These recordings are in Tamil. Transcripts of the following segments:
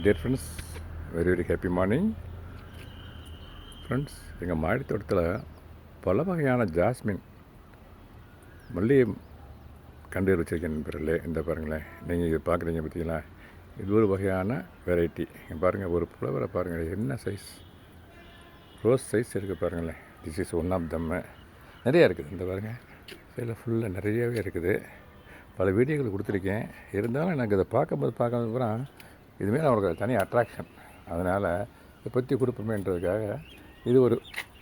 Dear friends, very very happy morning friends. எங்கள் மாடி தோட்டத்தில் பல வகையான ஜாஸ்மின் மல்லிகை கண்டு வச்சுருக்கேன் நண்பர்களே. இந்த பாருங்களேன், நீங்கள் இது பார்க்குறீங்க பார்த்தீங்களா, இது ஒரு வகையான வெரைட்டி. பாருங்கள், ஒரு ஃப்ளவரை பாருங்கள், என்ன சைஸ், ரோஸ் சைஸ் இருக்குது பாருங்களேன். This is one of them. நிறையா இருக்குது. இந்த பாருங்கள், இதில் ஃபுல்லாக நிறையவே இருக்குது. பல வீடியோக்கள் கொடுத்துருக்கேன். இருந்தாலும் எனக்கு இதை பார்க்கும்போது அப்புறம் இதுமாரி அவங்களுக்கு தனி அட்ராக்ஷன். அதனால் இதை பற்றி கொடுப்போமேன்றதுக்காக இது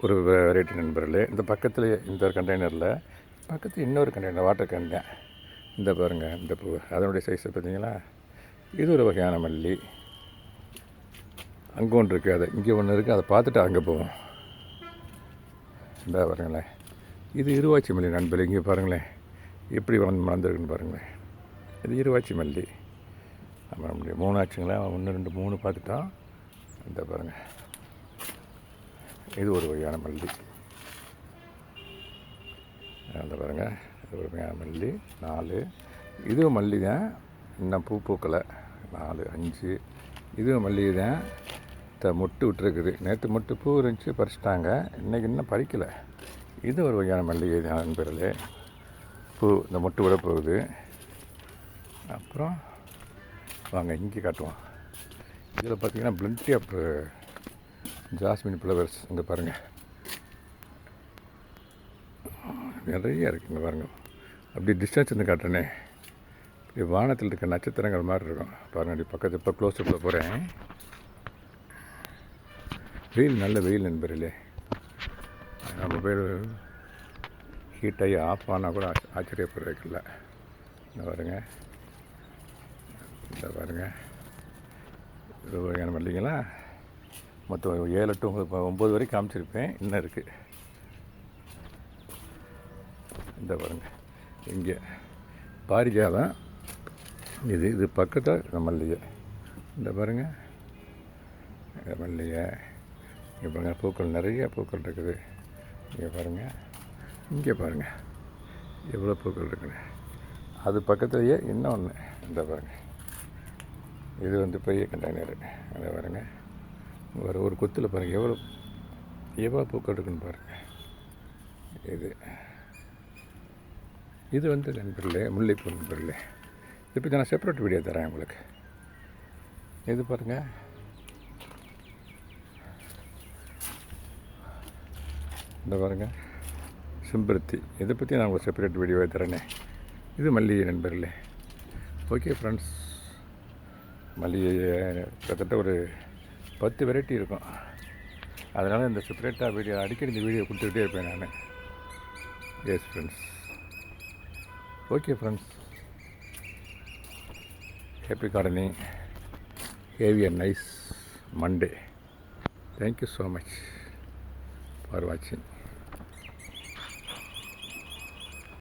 ஒரு வெரைட்டி நண்பர்களே. இந்த பக்கத்தில் இந்த கண்டெய்னரில் பக்கத்தில் இன்னொரு கண்டெய்னர் வாட்டர் கேன். இந்த பாருங்கள், இந்த பூ அதனுடைய சைஸை பார்த்தீங்களா. இது ஒரு வகையான மல்லி. அங்கே ஒன்று இருக்குது, அதை இங்கே ஒன்று இருக்குது, அதை பார்த்துட்டு அங்கே போவோம். இந்த பாருங்களேன், இது இருவாச்சி மல்லி நண்பர்களே. இங்கே பாருங்களேன் எப்படி வளர்ந்துருக்குன்னு பாருங்களேன். இது இருவாச்சி மல்லி. நம்ம முடியும் 3 ஆச்சுங்களா, 1 2 3 பார்த்துட்டோம். இந்த பாருங்கள், இது ஒரு வகையான மல்லி. அந்த பாருங்கள், இது ஒரு வகையான மல்லி 4. இதுவும் மல்லி தான், இன்னும் பூக்களை 4 5. இதுவும் மல்லிகை தான், மொட்டு விட்டுருக்குது. நேற்று மொட்டு பூ இருந்துச்சு, பறிச்சிட்டாங்க. இன்றைக்கி இன்னும் பறிக்கலை. இது ஒரு வகையான மல்லிகை தான் நண்பர்களே. பூ இந்த மொட்டு விட போகுது. அப்புறம் வாங்க இங்கே காட்டுவோம். இதில் பார்த்தீங்கன்னா பிளண்டி ஆஃப் ஜாஸ்மின் ஃப்ளவர்ஸ். இங்கே பாருங்கள், நிறைய இருக்குங்க பாருங்கள். அப்படி டிஸ்டன்ஸ் இருந்து காட்டுறேனே, இப்படி வானத்தில் இருக்க நட்சத்திரங்கள் மாதிரி இருக்கும் பாருங்கள். அப்படி பக்கத்து இப்போ க்ளோஸ்அப்பில் போகிறேன். வெயில், நல்ல வெயில் நண்பர்களே. மொபைல் ஹீட் ஆகி ஆஃப் ஆனால் கூட ஆச்சரியப்படுறதுக்கில்ல. இந்த பாருங்கள், இந்த பாருங்கள், இது வகையான மல்லிங்களா. மொத்தம் 7 to 9 வரைக்கும் காமிச்சிருப்பேன், இன்னும் இருக்குது. இந்த பாருங்கள், இங்கே பாரிஜாதம். இது பக்கத்தில் இந்த மல்லிகை. இந்த பாருங்கள், இந்த மல்லிகை. இங்கே பாருங்கள், பூக்கள் நிறைய பூக்கள் இருக்குது. இங்கே பாருங்கள், இங்கே பாருங்கள் எவ்வளோ பூக்கள் இருக்குது. அது பக்கத்துலேயே இன்னொன்று. இந்த பாருங்கள், இது பெரிய கண்டெய்னரு. அதை பாருங்கள், ஒரு கொத்தில் பாருங்கள் எவ்வளோ பூக்கள் இருக்குன்னு பாருங்கள். இது நண்பர்களே முல்லைப்பூ நண்பர்களே. இப்போ நான் செப்பரேட் வீடியோ தரேன் உங்களுக்கு. இது பாருங்கள், இந்த பாருங்கள் செம்பருத்தி. இதை பற்றி நான் உங்களுக்கு செப்பரேட் வீடியோவை தரேனே. இது மல்லிகை நண்பர்களே. ஓகே ஃப்ரெண்ட்ஸ், மல்லிகை கிட்டத்தட்ட ஒரு 10 வெரைட்டி இருக்கும். அதனால் இந்த செப்பரேட்டாக வீடியோ அடிக்கடி இந்த வீடியோ கொடுத்துக்கிட்டே இருப்பேன் நான். S friends, okay friends, happy gardening, have a nice Monday. Thank you so much for வாட்சிங்.